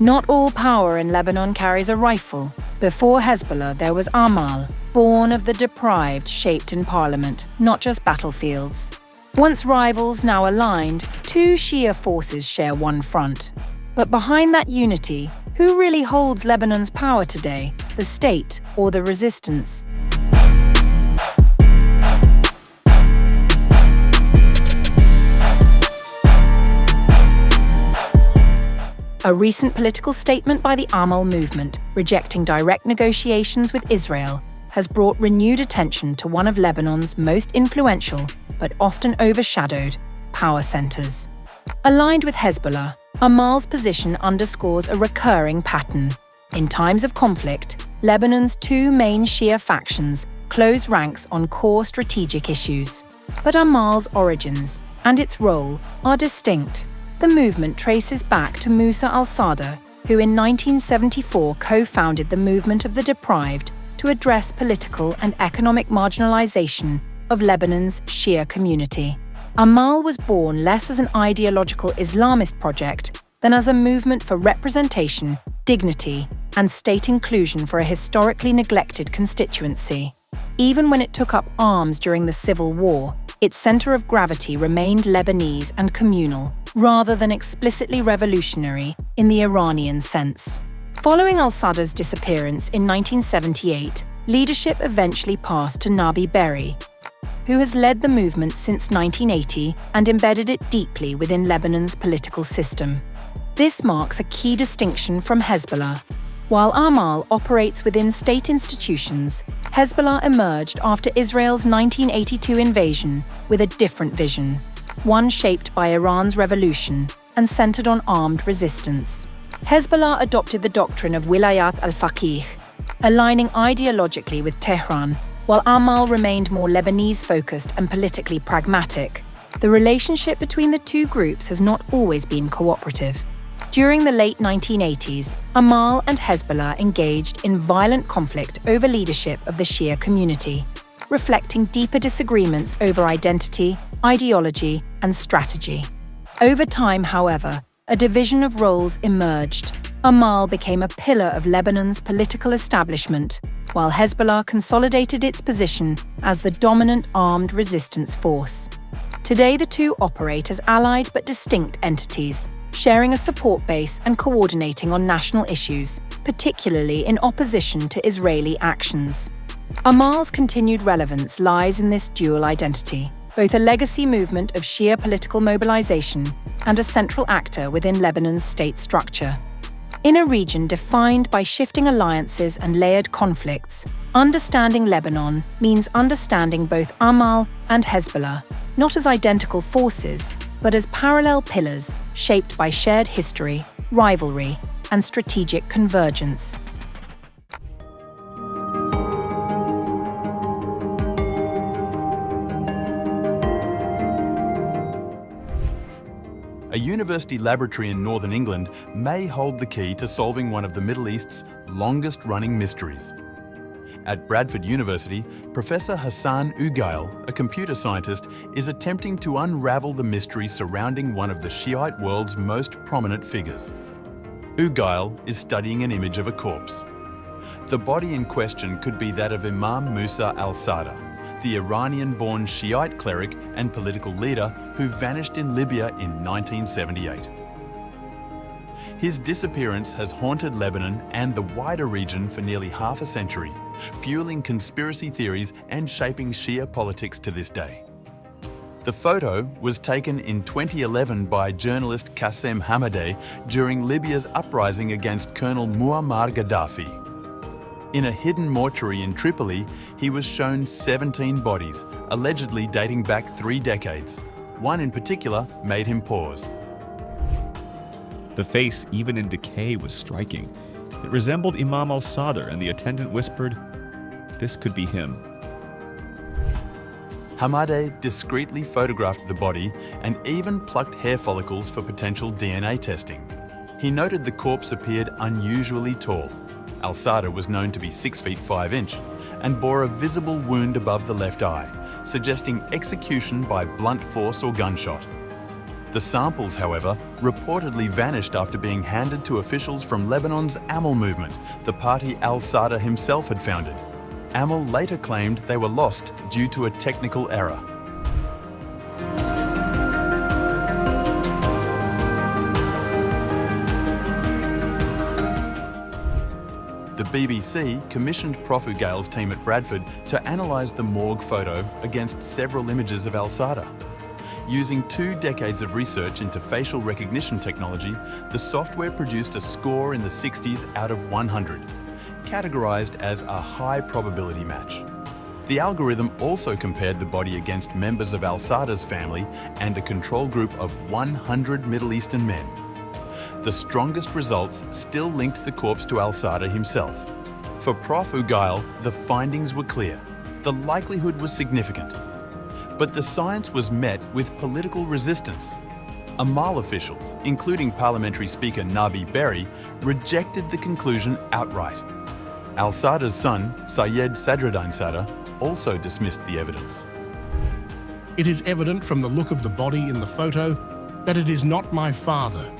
Not all power in Lebanon carries a rifle. Before Hezbollah, there was Amal, born of the deprived, shaped in parliament, not just battlefields. Once rivals, now aligned, two Shia forces share one front. But behind that unity, who really holds Lebanon's power today, the state or the resistance? A recent political statement by the Amal movement, rejecting direct negotiations with Israel, has brought renewed attention to one of Lebanon's most influential, but often overshadowed, power centers. Aligned with Hezbollah, Amal's position underscores a recurring pattern. In times of conflict, Lebanon's two main Shia factions close ranks on core strategic issues. But Amal's origins and its role are distinct. The movement traces back to Musa al-Sadr, who in 1974 co-founded the movement of the deprived to address political and economic marginalisation of Lebanon's Shia community. Amal was born less as an ideological Islamist project than as a movement for representation, dignity, and state inclusion for a historically neglected constituency. Even when it took up arms during the Civil War, its centre of gravity remained Lebanese and communal, rather than explicitly revolutionary in the Iranian sense. Following al-Sadr's disappearance in 1978, leadership eventually passed to Nabih Berri, who has led the movement since 1980 and embedded it deeply within Lebanon's political system. This marks a key distinction from Hezbollah. While Amal operates within state institutions, Hezbollah emerged after Israel's 1982 invasion with a different vision, one shaped by Iran's revolution and centered on armed resistance. Hezbollah adopted the doctrine of wilayat al-faqih, aligning ideologically with Tehran, while Amal remained more Lebanese-focused and politically pragmatic. The relationship between the two groups has not always been cooperative. During the late 1980s, Amal and Hezbollah engaged in violent conflict over leadership of the Shia community, reflecting deeper disagreements over identity, ideology, and strategy. Over time, however, a division of roles emerged. Amal became a pillar of Lebanon's political establishment, while Hezbollah consolidated its position as the dominant armed resistance force. Today, the two operate as allied but distinct entities, sharing a support base and coordinating on national issues, particularly in opposition to Israeli actions. Amal's continued relevance lies in this dual identity, both a legacy movement of Shia political mobilization and a central actor within Lebanon's state structure. In a region defined by shifting alliances and layered conflicts, understanding Lebanon means understanding both Amal and Hezbollah, not as identical forces, but as parallel pillars shaped by shared history, rivalry, and strategic convergence. A university laboratory in northern England may hold the key to solving one of the Middle East's longest-running mysteries. At Bradford University, Professor Hassan Ugail, a computer scientist, is attempting to unravel the mystery surrounding one of the Shiite world's most prominent figures. Ugail is studying an image of a corpse. The body in question could be that of Imam Musa al-Sadr, the Iranian-born Shiite cleric and political leader who vanished in Libya in 1978. His disappearance has haunted Lebanon and the wider region for nearly half a century, fueling conspiracy theories and shaping Shia politics to this day. The photo was taken in 2011 by journalist Qassem Hamadeh during Libya's uprising against Colonel Muammar Gaddafi. In a hidden mortuary in Tripoli, he was shown 17 bodies, allegedly dating back 3 decades. One in particular made him pause. The face, even in decay, was striking. It resembled Imam al-Sadr, and the attendant whispered, "This could be him." Hamadeh discreetly photographed the body and even plucked hair follicles for potential DNA testing. He noted the corpse appeared unusually tall. Al-Sadr was known to be 6 feet 5 inches and bore a visible wound above the left eye, suggesting execution by blunt force or gunshot. The samples, however, reportedly vanished after being handed to officials from Lebanon's Amal movement, the party al-Sadr himself had founded. Amal later claimed they were lost due to a technical error. The BBC commissioned Prof. Ugail's team at Bradford to analyse the morgue photo against several images of al-Sadr. Using 2 decades of research into facial recognition technology, the software produced a score in the 60s out of 100, categorised as a high probability match. The algorithm also compared the body against members of al-Sadr's family and a control group of 100 Middle Eastern men. The strongest results still linked the corpse to al-Sadr himself. For Prof. Ugail, the findings were clear. The likelihood was significant. But the science was met with political resistance. Amal officials, including Parliamentary Speaker Nabih Berri, rejected the conclusion outright. Al-Sadr's son, Syed Sadruddin Sadr, also dismissed the evidence. It is evident from the look of the body in the photo that it is not my father.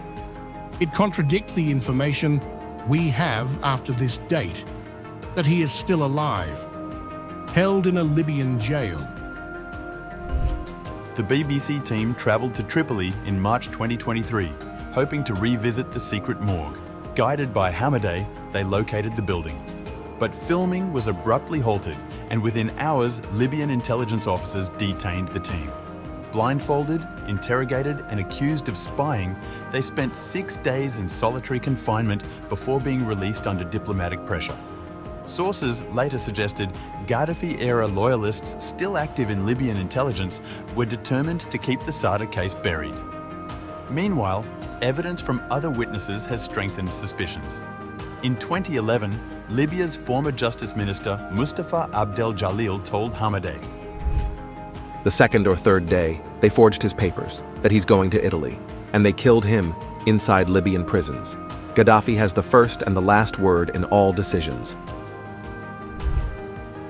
It contradicts the information we have after this date, that he is still alive, held in a Libyan jail. The BBC team travelled to Tripoli in March 2023, hoping to revisit the secret morgue. Guided by Hamadeh, they located the building. But filming was abruptly halted, and within hours, Libyan intelligence officers detained the team. Blindfolded, interrogated, and accused of spying, they spent 6 days in solitary confinement before being released under diplomatic pressure. Sources later suggested Gaddafi-era loyalists still active in Libyan intelligence were determined to keep the Sadr case buried. Meanwhile, evidence from other witnesses has strengthened suspicions. In 2011, Libya's former Justice Minister Mustafa Abdel Jalil told Hamadeh, "The second or third day, they forged his papers, that he's going to Italy, and they killed him inside Libyan prisons. Gaddafi has the first and the last word in all decisions."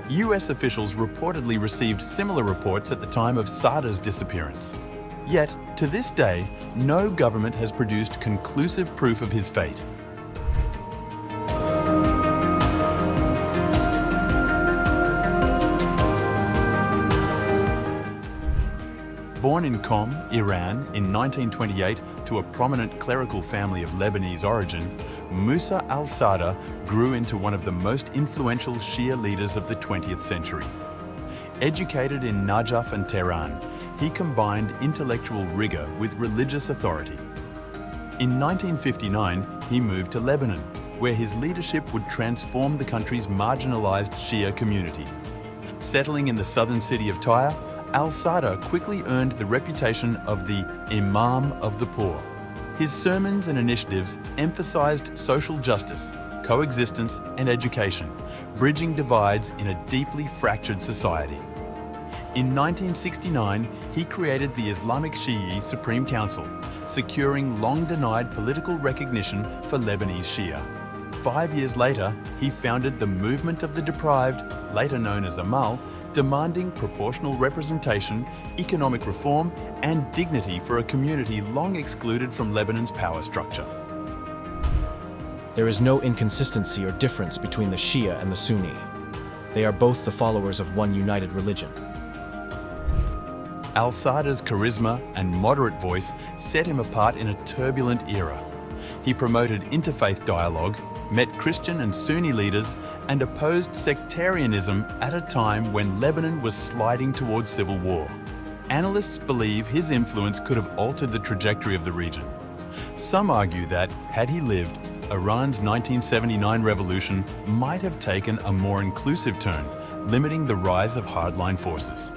US officials reportedly received similar reports at the time of Sadr's disappearance. Yet, to this day, no government has produced conclusive proof of his fate. Born in Qom, Iran, in 1928 to a prominent clerical family of Lebanese origin, Musa al-Sadr grew into one of the most influential Shia leaders of the 20th century. Educated in Najaf and Tehran, he combined intellectual rigor with religious authority. In 1959, he moved to Lebanon, where his leadership would transform the country's marginalized Shia community. Settling in the southern city of Tyre, al-Sadr quickly earned the reputation of the Imam of the poor. His sermons and initiatives emphasized social justice, coexistence, and education, bridging divides in a deeply fractured society. In 1969, he created the Islamic Shia Supreme Council, securing long-denied political recognition for Lebanese Shia. 5 years later, he founded the Movement of the Deprived, later known as Amal, demanding proportional representation, economic reform, and dignity for a community long excluded from Lebanon's power structure. There is no inconsistency or difference between the Shia and the Sunni. They are both the followers of one united religion. Al-Sadr's charisma and moderate voice set him apart in a turbulent era. He promoted interfaith dialogue, met Christian and Sunni leaders, and opposed sectarianism at a time when Lebanon was sliding towards civil war. Analysts believe his influence could have altered the trajectory of the region. Some argue that, had he lived, Iran's 1979 revolution might have taken a more inclusive turn, limiting the rise of hardline forces.